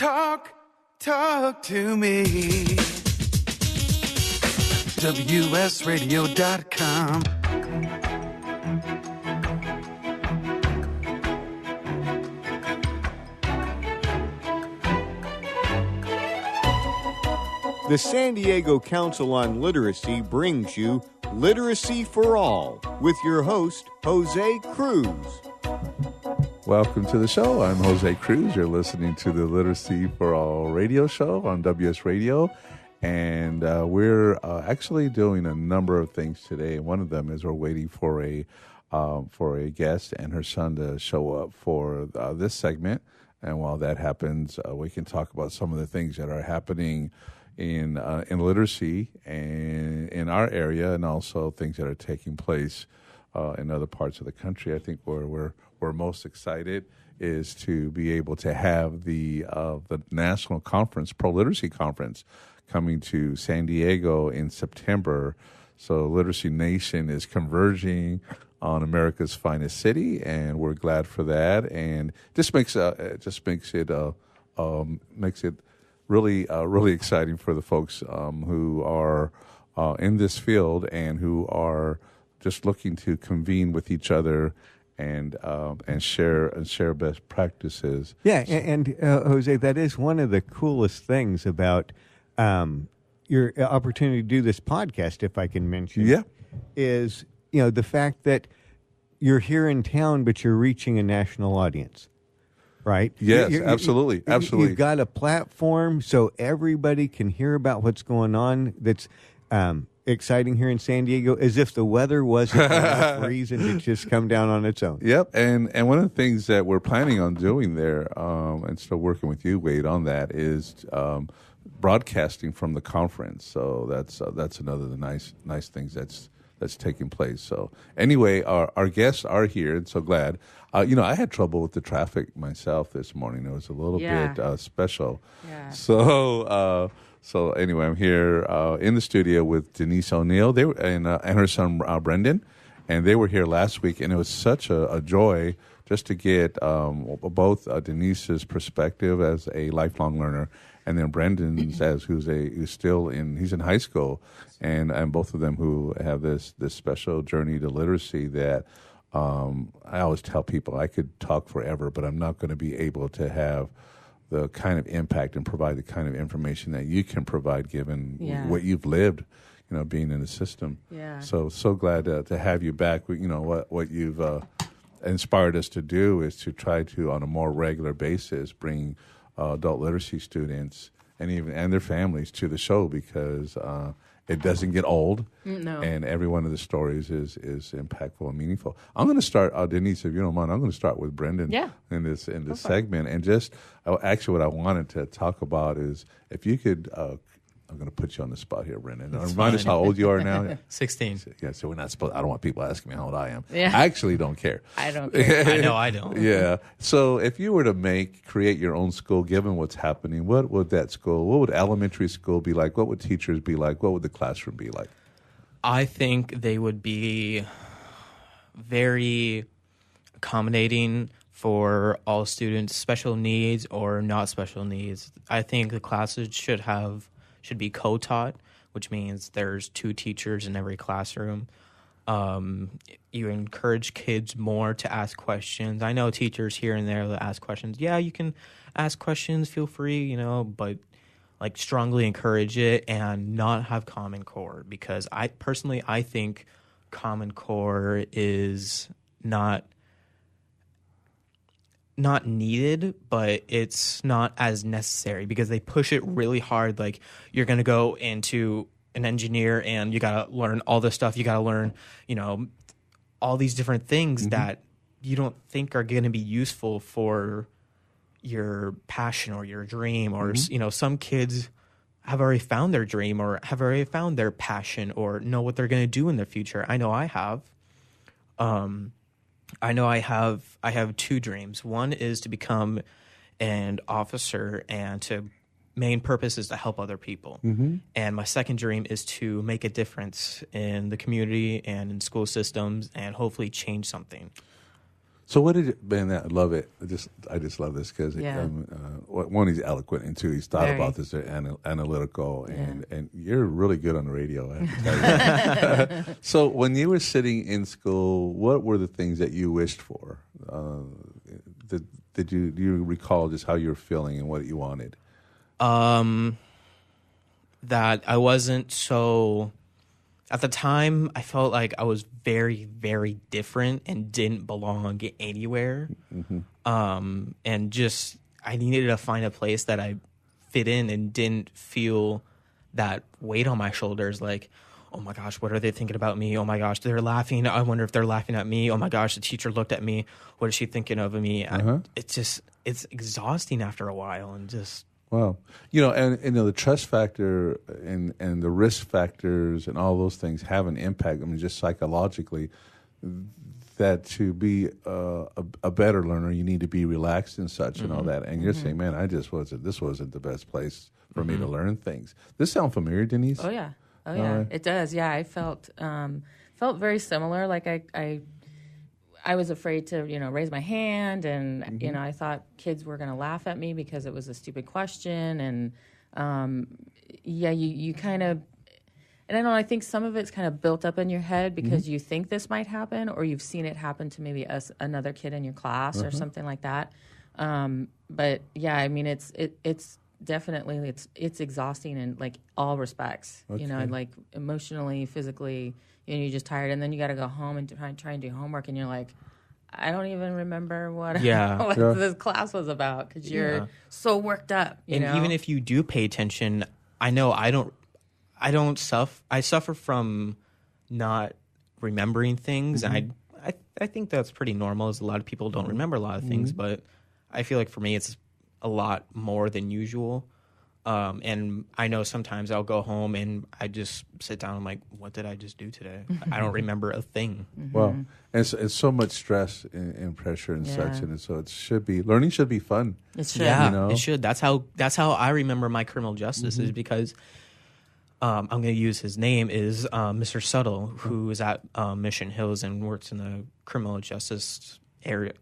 Talk to me. WSRadio.com. The San Diego Council on Literacy brings you Literacy for All with your host, Jose Cruz. Welcome to the show. I'm Jose Cruz. You're listening to the Literacy for All radio show on WS Radio. And we're actually doing a number of things today. One of them is we're waiting for a guest and her son to show up for this segment. And while that happens, we can talk about some of the things that are happening in literacy and in our area, and also things that are taking place in other parts of the country. I think where we're most excited is to be able to have the National Conference, Pro Literacy Conference, coming to San Diego in September. So Literacy Nation is converging on America's finest city, and we're glad for that. And this makes it really exciting for the folks who are in this field and who are just looking to convene with each other and share best practices. Yeah, and Jose, that is one of the coolest things about your opportunity to do this podcast, if I can mention. Yeah, is the fact that you're here in town, but you're reaching a national audience. Right? Yes, absolutely. You've got a platform so everybody can hear about what's going on that's exciting here in San Diego, as if the weather wasn't enough reason to just come down on its own. Yep, and one of the things that we're planning on doing there, and still working with you, Wade, on that, is broadcasting from the conference. So that's another of the nice things that's taking place. So anyway, our guests are here, and so glad. I had trouble with the traffic myself this morning. It was a little bit special. Yeah. So anyway, I'm here in the studio with Denise O'Neal and her son Brendan, and they were here last week, and it was such a joy just to get both Denise's perspective as a lifelong learner, and then Brendan's he's in high school, and both of them who have this special journey to literacy that I always tell people I could talk forever, but I'm not going to be able to have the kind of impact and provide the kind of information that you can provide given what you've lived, being in the system. Yeah. So glad to have you back. What you've inspired us to do is to try to, on a more regular basis, bring adult literacy students and their families to the show, because it doesn't get old. No. And every one of the stories is impactful and meaningful. I'm going to start, Denise, if you don't mind, I'm going to start with Brendan in this segment. And just actually what I wanted to talk about is if you could, I'm going to put you on the spot here, Brendan. Remind us how old you are now. 16. Yeah, so we're not supposed. I don't want people asking me how old I am. Yeah. I actually don't care. I don't care. I know I don't. Yeah. So if you were to create your own school, given what's happening, what would elementary school be like? What would teachers be like? What would the classroom be like? I think they would be very accommodating for all students, special needs or not special needs. I think the classes should be co-taught, which means there's 2 teachers in every classroom. You encourage kids more to ask questions. I know teachers here and there that ask questions. Yeah, you can ask questions, feel free, but strongly encourage it and not have Common Core, because I think Common Core is not needed, but it's not as necessary because they push it really hard. Like, you're going to go into an engineer and you got to learn all this stuff. You got to learn, all these different things that you don't think are going to be useful for your passion or your dream. Or, some kids have already found their dream or have already found their passion or know what they're going to do in the future. I know I have. I have 2 dreams. One is to become an officer, and main purpose is to help other people. Mm-hmm. And my second dream is to make a difference in the community and in school systems and hopefully change something. So what did it, man? I love it. I just love this because Yeah. one, he's eloquent, and two, he's thought Very. about this. They're analytical, and you're really good on the radio. I have to tell you. So when you were sitting in school, what were the things that you wished for? Do you recall just how you were feeling and what you wanted? That I wasn't so. At the time, I felt like I was very, very different and didn't belong anywhere. And just, I needed to find a place that I fit in and didn't feel that weight on my shoulders. Like, oh my gosh, what are they thinking about me? Oh my gosh, they're laughing. I wonder if they're laughing at me. Oh my gosh, the teacher looked at me. What is she thinking of me? It's exhausting after a while, and just. Wow. And the trust factor and the risk factors and all those things have an impact. I mean, just psychologically, that to be a better learner, you need to be relaxed and such and all that. And you're saying, man, this wasn't the best place for me to learn things. This sound familiar, Denise? Oh, yeah. It does. Yeah, I felt very similar. Like I was afraid to, raise my hand, and I thought kids were going to laugh at me because it was a stupid question, and you kind of, and I don't know, I think some of it's kind of built up in your head because you think this might happen, or you've seen it happen to maybe another kid in your class or something like that. But yeah, I mean, it's definitely it's exhausting in like all respects. Okay. Like emotionally, physically. You're just tired, and then you got to go home and try and do homework, and you're like, I don't even remember what this class was about because you're so worked up. Even if you do pay attention, I know I suffer from not remembering things. And I think that's pretty normal, as a lot of people don't remember a lot of things, but I feel like for me it's a lot more than usual. And I know sometimes I'll go home and I just sit down and I'm like, what did I just do today? I don't remember a thing. Well, and so much stress and pressure and such, and so learning should be fun. It should. Yeah, it should. That's how I remember my criminal justice is because I'm going to use his name is Mr. Subtle, who is at Mission Hills and works in the criminal justice area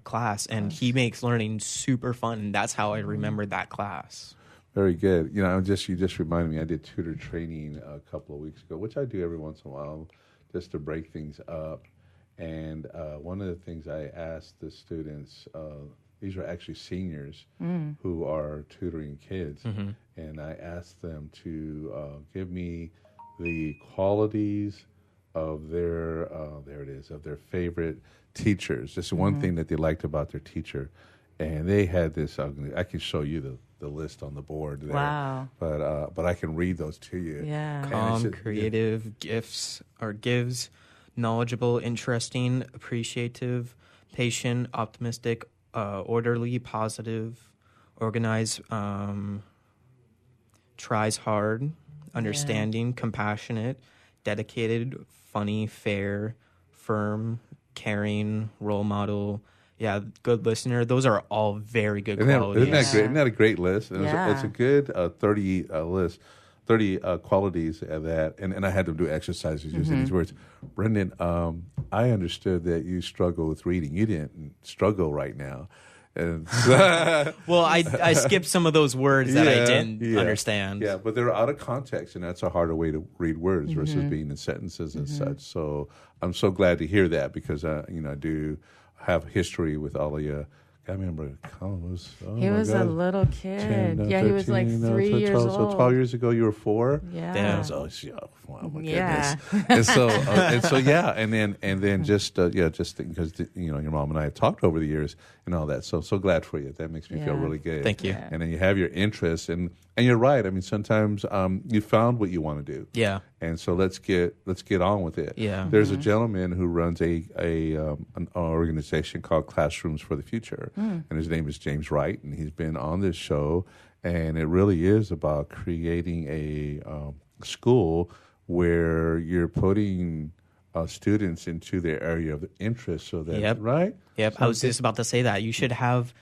class, and he makes learning super fun, and that's how I remember that class. Very good. You just reminded me, I did tutor training a couple of weeks ago, which I do every once in a while just to break things up. And one of the things I asked the students, these are actually seniors who are tutoring kids, and I asked them to give me the qualities of their, of their favorite teachers. Just one thing that they liked about their teacher. And they had this, I can show you the list on the board there. Wow. But I can read those to you. Yeah. Calm, creative, gives, knowledgeable, interesting, appreciative, patient, optimistic, orderly, positive, organized, tries hard, understanding, compassionate, dedicated, funny, fair, firm, caring, role model. Yeah, good listener. Those are all very good qualities. Isn't that great? Isn't that a great list? And it's a good 30 list, 30 qualities of that. And I had to do exercises using these words. Brendan, I understood that you struggle with reading. You didn't struggle right now. And well, I skipped some of those words that I didn't understand. Yeah, but they're out of context, and that's a harder way to read words versus being in sentences and such. So I'm so glad to hear that because I do have history with all of you. I remember Colin was. He was a little kid. 10, 13, he was like 3 years old. So 12 years ago, you were 4. Yeah. Damn. Oh my goodness. And so and then just because your mom and I have talked over the years and all that. So glad for you. That makes me feel really good. Thank you. Yeah. And then you have your interests, and you're right. I mean, sometimes you found what you want to do. Yeah. And so let's get on with it. Yeah. There's a gentleman who runs an organization called Classrooms for the Future, and his name is James Wright, and he's been on this show, and it really is about creating a school where you're putting students into their area of interest, so that right. Yep. I was just about to say that you should have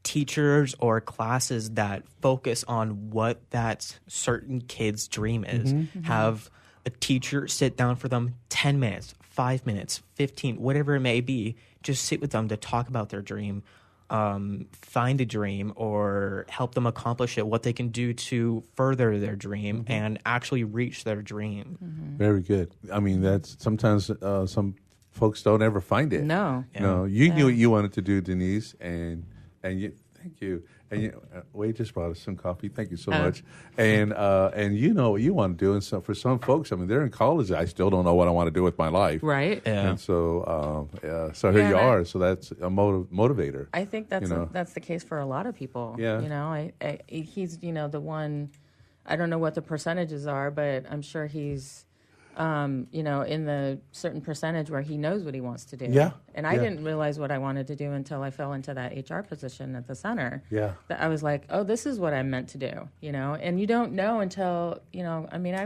teachers or classes that focus on what that certain kid's dream is. Have a teacher sit down for them 10 minutes, 5 minutes, 15, whatever it may be, just sit with them to talk about their dream, find a dream, or help them accomplish it, what they can do to further their dream and actually reach their dream. Very good. I mean, that's sometimes some folks don't ever find it. No. No, you knew what you wanted to do, Denise, and you. Thank you. And Wade just brought us some coffee. Thank you so much. And you know what you want to do. And so for some folks, I mean, they're in college. I still don't know what I want to do with my life. Right. Yeah. And so, so here you are. So that's a motivator. I think that's that's the case for a lot of people. Yeah. You know, he's the one. I don't know what the percentages are, but I'm sure he's in the certain percentage where he knows what he wants to do. Yeah. And I didn't realize what I wanted to do until I fell into that HR position at the center. Yeah. That I was like, oh, this is what I'm meant to do, and you don't know until, I mean, I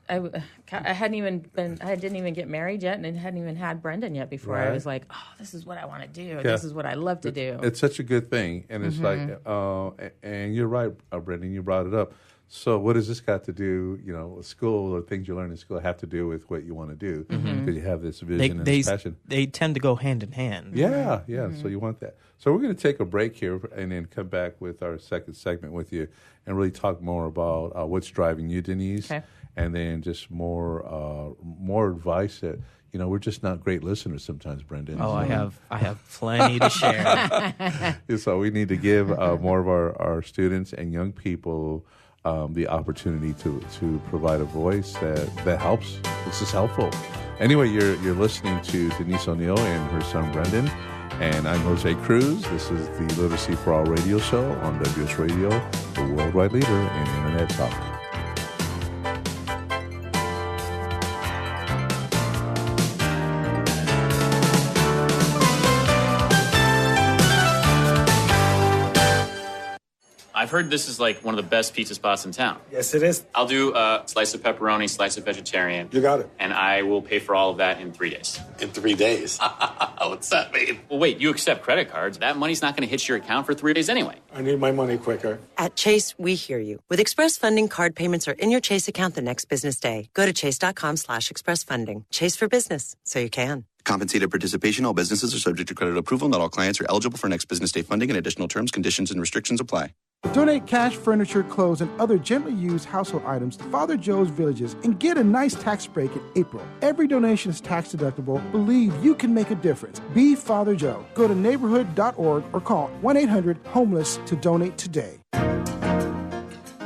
didn't even get married yet, and I hadn't even had Brendan yet before I was like, oh, this is what I want to do. Yeah. This is what I love to do. It's such a good thing. And it's like, and you're right, Brendan, you brought it up. So what does this got to do, with school or things you learn in school have to do with what you want to do? Because you have this vision and this passion. They tend to go hand in hand. Yeah. So you want that. So we're going to take a break here and then come back with our second segment with you and really talk more about what's driving you, Denise, and then just more advice that, we're just not great listeners sometimes, Brendan. Oh, so. I have plenty to share. So we need to give more of our students and young people the opportunity to provide a voice that helps. This is helpful. Anyway, you're listening to Denise O'Neal and her son Brendan, and I'm Jose Cruz. This is the Literacy for All radio show on WS Radio, the worldwide leader in Internet talk. I've heard this is like one of the best pizza spots in town. Yes, it is. I'll do a slice of pepperoni, slice of vegetarian. You got it. And I will pay for all of that in 3 days. In 3 days? What's that mean? Well, wait, you accept credit cards. That money's not going to hit your account for 3 days anyway. I need my money quicker. At Chase, we hear you. With Express Funding, card payments are in your Chase account the next business day. Go to chase.com/expressfunding. Chase for business, so you can. Compensated participation. All businesses are subject to credit approval. Not all clients are eligible for next business day funding, and additional terms, conditions, and restrictions apply. Donate cash, furniture, clothes, and other gently used household items to Father Joe's Villages and get a nice tax break in April. Every donation is tax deductible. Believe you can make a difference. Be Father Joe. Go to neighborhood.org or call 1-800-HOMELESS to donate today.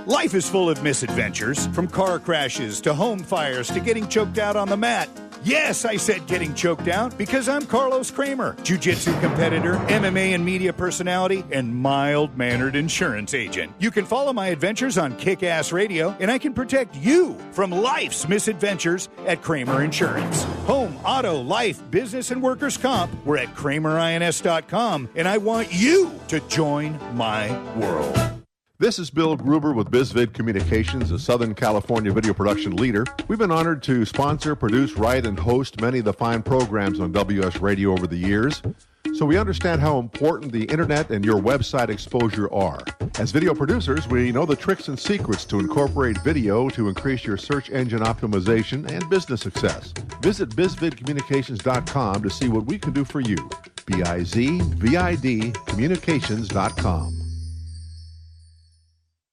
Life is full of misadventures, from car crashes to home fires to getting choked out on the mat. Yes, I said getting choked out because I'm Carlos Kramer, jiu-jitsu competitor, MMA and media personality, and mild-mannered insurance agent. You can follow my adventures on Kick-Ass Radio, and I can protect you from life's misadventures at Kramer Insurance. Home, auto, life, business, and workers' comp. We're at KramerINS.com, and I want you to join my world. This is Bill Gruber with BizVid Communications, a Southern California video production leader. We've been honored to sponsor, produce, write, and host many of the fine programs on WS Radio over the years. So we understand how important the internet and your website exposure are. As video producers, we know the tricks and secrets to incorporate video to increase your search engine optimization and business success. Visit bizvidcommunications.com to see what we can do for you. BIZVID communications.com.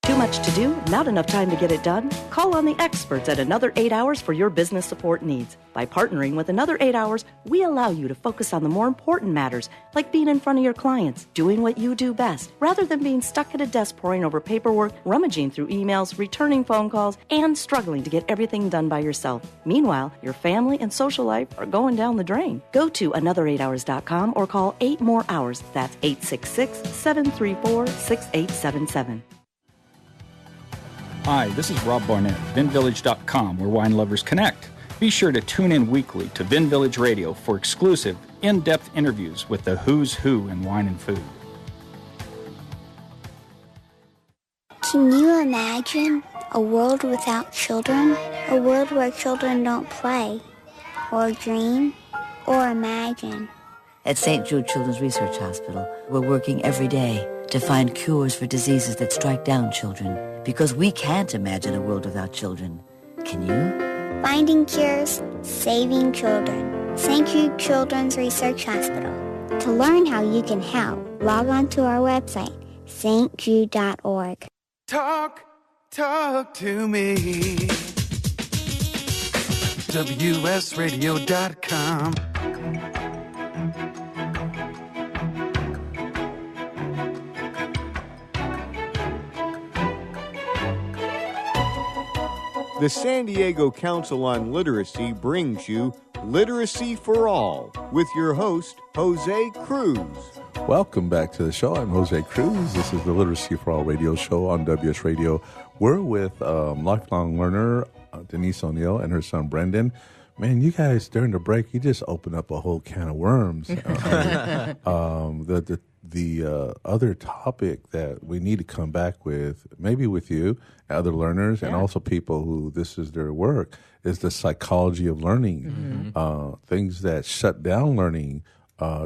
Too much to do? Not enough time to get it done? Call on the experts at Another 8 Hours for your business support needs. By partnering with Another 8 Hours, we allow you to focus on the more important matters, like being in front of your clients, doing what you do best, rather than being stuck at a desk poring over paperwork, rummaging through emails, returning phone calls, and struggling to get everything done by yourself. Meanwhile, your family and social life are going down the drain. Go to another8hours.com or call 8 more hours. That's 866-734-6877. Hi, this is Rob Barnett, VinVillage.com, where wine lovers connect. Be sure to tune in weekly to Vin Village Radio for exclusive, in-depth interviews with the who's who in wine and food. Can you imagine a world without children? A world where children don't play, or dream, or imagine. At St. Jude Children's Research Hospital, we're working every day to find cures for diseases that strike down children. Because we can't imagine a world without children. Can you? Finding cures, saving children. St. Jude Children's Research Hospital. To learn how you can help, log on to our website, stjude.org. Talk to me. WSRadio.com. The San Diego Council on Literacy brings you Literacy for All with your host, Jose Cruz. Welcome back to the show. I'm Jose Cruz. This is the Literacy for All radio show on WS Radio. We're with lifelong learner Denise O'Neal and her son Brendan. Man, you guys, during the break, you just opened up a whole can of worms. The other topic that we need to come back with, maybe with you, other learners, and also people who this is their work, is the psychology of learning. Things that shut down learning,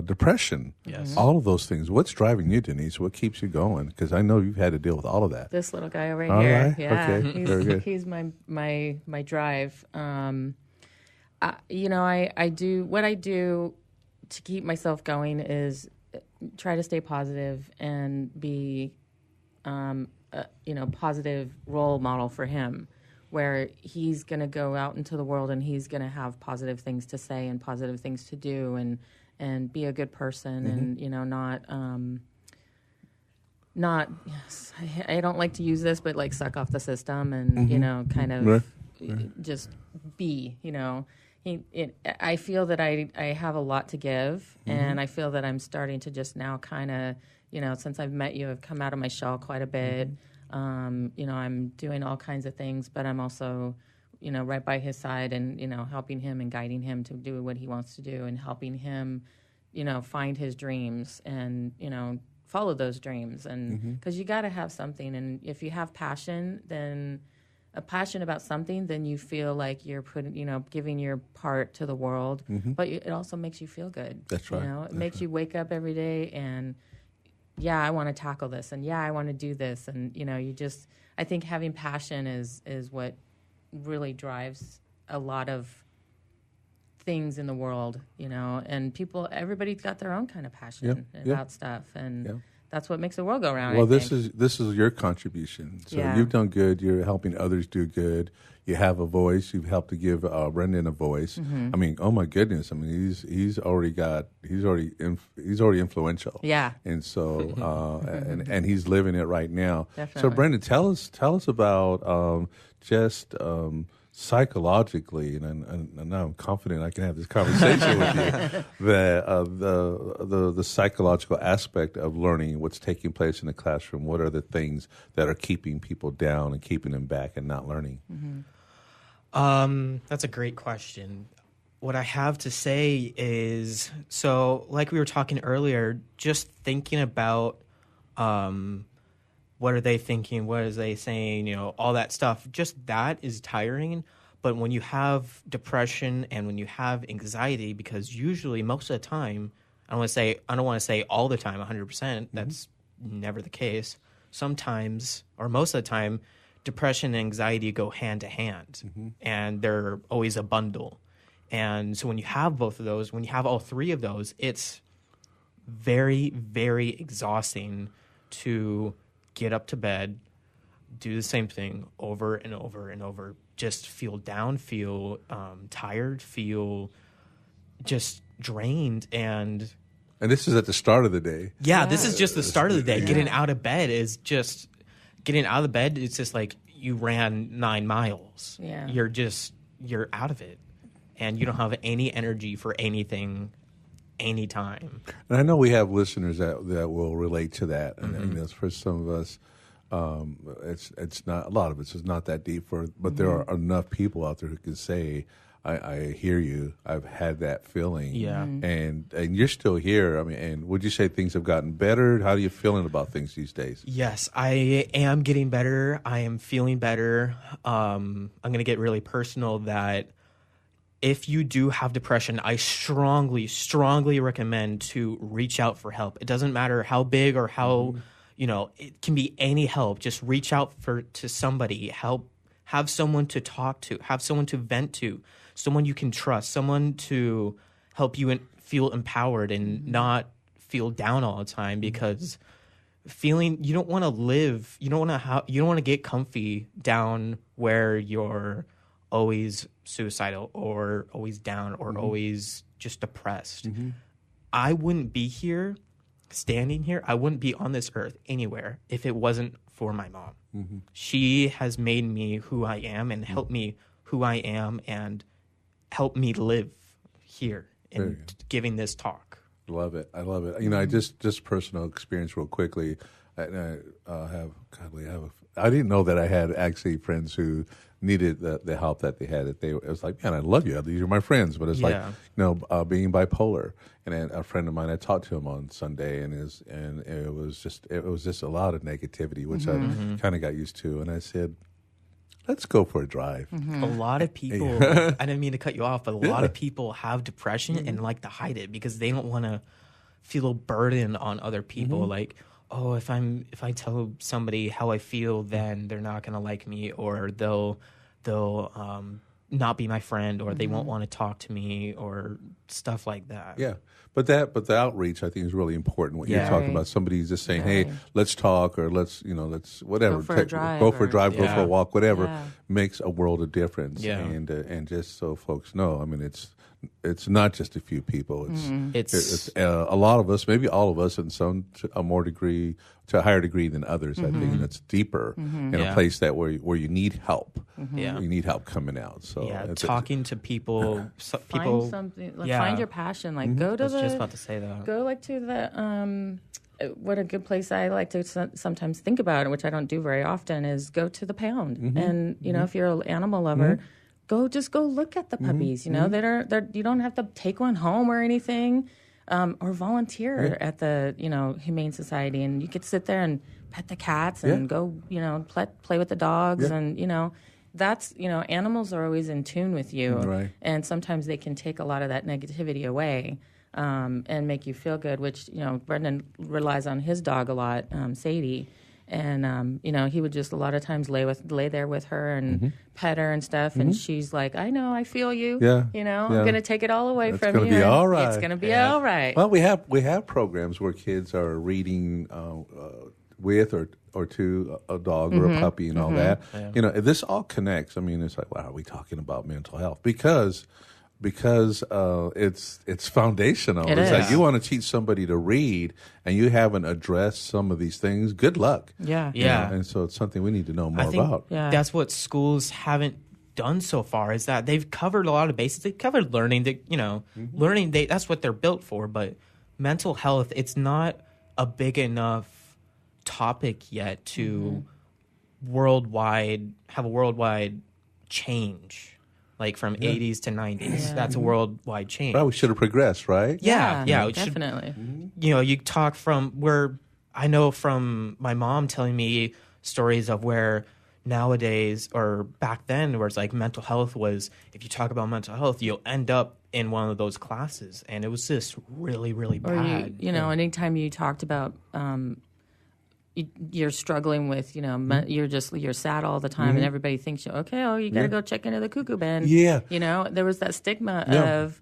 depression, all of those things. What's driving you, Denise? What keeps you going? Because I know you've had to deal with all of that. This little guy over All here. right. Yeah, Okay. Very good. he's my drive. I do what I do to keep myself going is try to stay positive and be, positive role model for him, where he's going to go out into the world and he's going to have positive things to say and positive things to do and be a good person and not I don't like to use this, but like suck off the system and kind of just be. I feel that I have a lot to give, and I feel that I'm starting to just now kind of, since I've met you, I've come out of my shell quite a bit. I'm doing all kinds of things, but I'm also, right by his side and, helping him and guiding him to do what he wants to do and helping him, find his dreams and, follow those dreams. And because you got to have something. And if you have passion, then a passion about something, then you feel like you're putting, giving your part to the world. But it also makes you feel good. That's right. It makes you wake up every day and, I want to tackle this, and I want to do this, and I think having passion is what really drives a lot of things in the world, and everybody's got their own kind of passion about stuff, and that's what makes the world go round. Well, this is your contribution. So you've done good. You're helping others do good. You have a voice. You've helped to give Brendan a voice. I mean, oh my goodness! I mean, he's already influential. Yeah. And so and he's living it right now. Definitely. So Brendan, tell us about just psychologically, and now I'm confident I can have this conversation with you. The psychological aspect of learning, what's taking place in the classroom. What are the things that are keeping people down and keeping them back and not learning? That's a great question. What I have to say is, so like we were talking earlier, just thinking about what are they thinking, what are they saying, all that stuff, just that is tiring. But when you have depression and when you have anxiety, because usually most of the time, I don't want to say all the time 100%, that's never the case. Sometimes, or most of the time, depression and anxiety go hand to hand, and they're always a bundle. And so when you have both of those, when you have all three of those, it's very, very exhausting to get up to bed, do the same thing over and over and over, just feel down, feel tired, feel just drained. And this is at the start of the day. Yeah, this is just the start of the day. Yeah. Getting out of bed is just... Getting out of the bed, it's just like you ran 9 miles. Yeah. You're out of it. And you don't have any energy for anything, anytime. And I know we have listeners that will relate to that. And for some of us, it's not, a lot of it is not that deep, but there are enough people out there who can say, I hear you. I've had that feeling. Yeah. And you're still here. I mean, and would you say things have gotten better? How are you feeling about things these days? Yes, I am getting better. I am feeling better. I'm going to get really personal that if you do have depression, I strongly, strongly recommend to reach out for help. It doesn't matter how big or how, it can be any help. Just reach out to somebody. Have someone to talk to, have someone to vent to, someone you can trust, someone to help you feel empowered and not feel down all the time, because you don't want to live, you don't want to get comfy down where you're always suicidal or always down or always just depressed. I wouldn't be here, standing here. I wouldn't be on this earth anywhere if it wasn't for my mom. She has made me who I am and helped me who I am and helped me live here in giving this talk. Love it. I love it. You know, I just personal experience real quickly. I didn't know that I had actually friends who needed the help that they had. It was like, man, I love you. These are my friends. But it's like, being bipolar. And then a friend of mine, I talked to him on Sunday, and it was just a lot of negativity, which I kind of got used to. And I said, let's go for a drive. A lot of people, I didn't mean to cut you off, but a lot of people have depression and like to hide it because they don't want to feel a burden on other people. Like, oh, if I tell somebody how I feel, then they're not going to like me, or they'll not be my friend, or they won't want to talk to me, or stuff like that. Yeah. But the outreach, I think, is really important. What you're talking about, somebody's just saying, "Hey, let's talk," or let's whatever, go for a drive, go for a walk, whatever, makes a world of difference. Yeah. And just so folks know, I mean, it's not just a few people. It's a lot of us, maybe all of us, in some to a higher degree than others. I think that's deeper in a place that where you need help. You need help coming out. So talking to people, find something, find your passion. Like go to just about to say that. Go to the what a good place I like to sometimes think about, which I don't do very often, is go to the pound. And if you're an animal lover. Go look at the puppies, that you don't have to take one home or anything, or volunteer at the, Humane Society, and you could sit there and pet the cats and go, play with the dogs. And, that's, animals are always in tune with you. Right. And sometimes they can take a lot of that negativity away, and make you feel good, which, Brendan relies on his dog a lot, Sadie. And, he would just a lot of times lay there with her and pet her and stuff. And she's like, I know, I feel you. Yeah. I'm going to take it all away from you. It's going to be all right. It's going to be all right. Well, we have programs where kids are reading with or to a dog or a puppy and all that. Yeah. This all connects. I mean, it's like, wow, are we talking about mental health? Because it's foundational. It's like you want to teach somebody to read and you haven't addressed some of these things. Good luck. Yeah. And so it's something we need to know more about. Yeah. That's what schools haven't done so far, is that they've covered a lot of bases. They've covered learning. Learning. That's what they're built for. But mental health, it's not a big enough topic yet to have a worldwide change. Like from 80s to 90s. Yeah. That's a worldwide change. Well, we should have progressed, right? Yeah, definitely. You talk I know from my mom telling me stories of where nowadays, or back then, where it's like mental health was, if you talk about mental health, you'll end up in one of those classes. And it was just really, really bad. Or anytime you talked about you're struggling with, you're sad all the time, and everybody thinks, you got to go check into the cuckoo bin. Yeah. There was that stigma of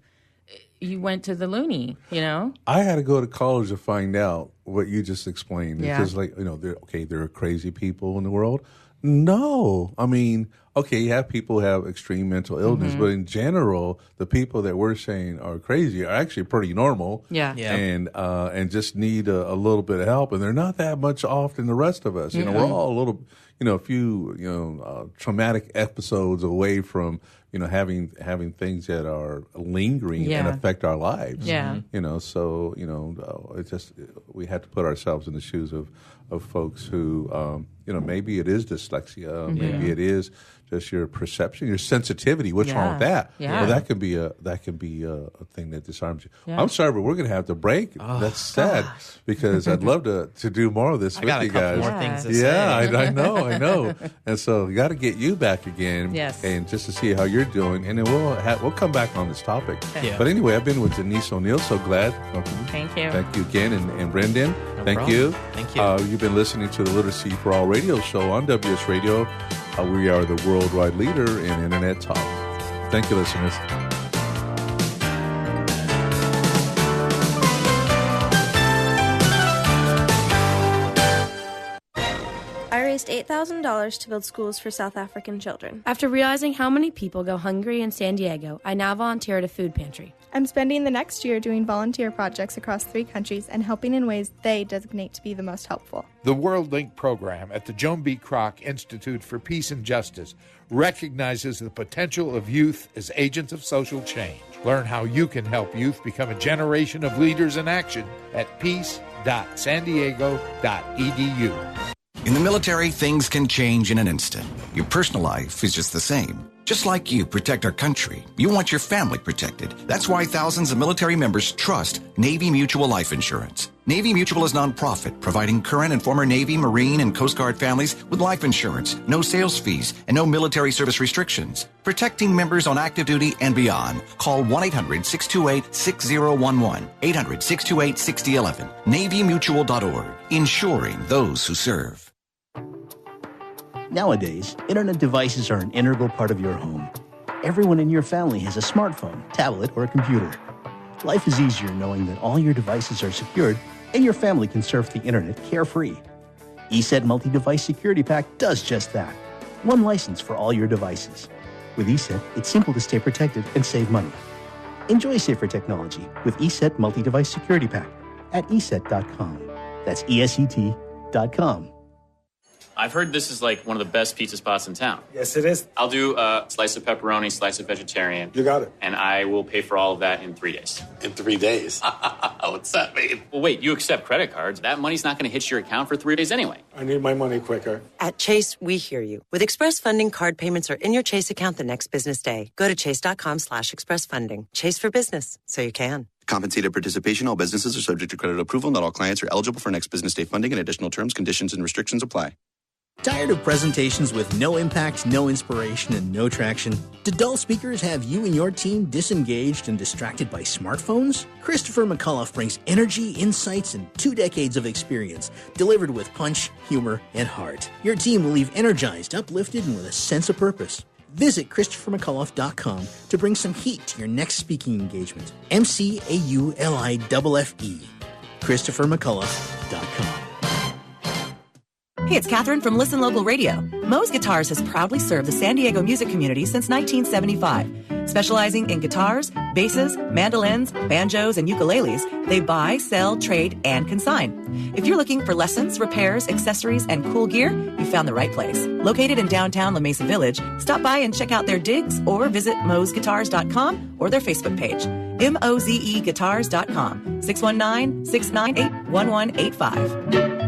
you went to the loony, I had to go to college to find out what you just explained. Yeah. It's just like, there are crazy people in the world. No. I mean, you have people who have extreme mental illness, but in general, the people that we're saying are crazy are actually pretty normal. Yeah. And just need a little bit of help. And they're not that much off than the rest of us. We're all a little, a few, traumatic episodes away from, having things that are lingering and affect our lives. Yeah. So, it's just, we have to put ourselves in the shoes of folks who, maybe it is dyslexia, maybe it is just your perception, your sensitivity. What's wrong with that? Yeah. Well, that could be a thing that disarms you. Yeah. I'm sorry, but we're going to have to break. That's sad because I'd love to do more of this with you guys. More things to say. I know. And so we got to get you back again, and just to see how you're doing, and then we'll come back on this topic. Yeah. But anyway, I've been with Denise O'Neal. So glad. Thank you. Thank you again, and Brendan. No thank problem. you. Thank you. You've been listening to the Literacy for All radio show on WS Radio. We are the worldwide leader in Internet talk. Thank you, listeners. I raised $8,000 to build schools for South African children. After realizing how many people go hungry in San Diego, I now volunteer at a food pantry. I'm spending the next year doing volunteer projects across 3 countries and helping in ways they designate to be the most helpful. The World Link program at the Joan B. Kroc Institute for Peace and Justice recognizes the potential of youth as agents of social change. Learn how you can help youth become a generation of leaders in action at peace.sandiego.edu. In the military, things can change in an instant. Your personal life is just the same. Just like you protect our country, you want your family protected. That's why thousands of military members trust Navy Mutual Life Insurance. Navy Mutual is nonprofit, providing current and former Navy, Marine, and Coast Guard families with life insurance, no sales fees, and no military service restrictions. Protecting members on active duty and beyond. Call 1-800-628-6011, 800-628-6011, NavyMutual.org, insuring those who serve. Nowadays, internet devices are an integral part of your home. Everyone in your family has a smartphone, tablet, or a computer. Life is easier knowing that all your devices are secured and your family can surf the internet carefree. ESET Multi-Device Security Pack does just that. One license for all your devices. With ESET, it's simple to stay protected and save money. Enjoy safer technology with ESET Multi-Device Security Pack at ESET.com. That's ESET.com. I've heard this is like one of the best pizza spots in town. Yes, it is. I'll do a slice of pepperoni, slice of vegetarian. You got it. And I will pay for all of that in 3 days. In 3 days? What's that mean? Well, wait, you accept credit cards. That money's not going to hit your account for 3 days anyway. I need my money quicker. At Chase, we hear you. With Express Funding, card payments are in your Chase account the next business day. Go to chase.com/expressfunding. Chase for business, so you can. Compensated participation. All businesses are subject to credit approval. Not all clients are eligible for next business day funding, and additional terms, conditions, and restrictions apply. Tired of presentations with no impact, no inspiration, and no traction? Do dull speakers have you and your team disengaged and distracted by smartphones? Christopher McAuliffe brings energy, insights, and 2 decades of experience, delivered with punch, humor, and heart. Your team will leave energized, uplifted, and with a sense of purpose. Visit ChristopherMcAuliffe.com to bring some heat to your next speaking engagement. McAuliffe. ChristopherMcAuliffe.com. Hey, it's Catherine from Listen Local Radio. Moe's Guitars has proudly served the San Diego music community since 1975. Specializing in guitars, basses, mandolins, banjos, and ukuleles, they buy, sell, trade, and consign. If you're looking for lessons, repairs, accessories, and cool gear, you found the right place. Located in downtown La Mesa Village, stop by and check out their digs or visit moesguitars.com or their Facebook page. MOZEguitars.com, 619-698-1185.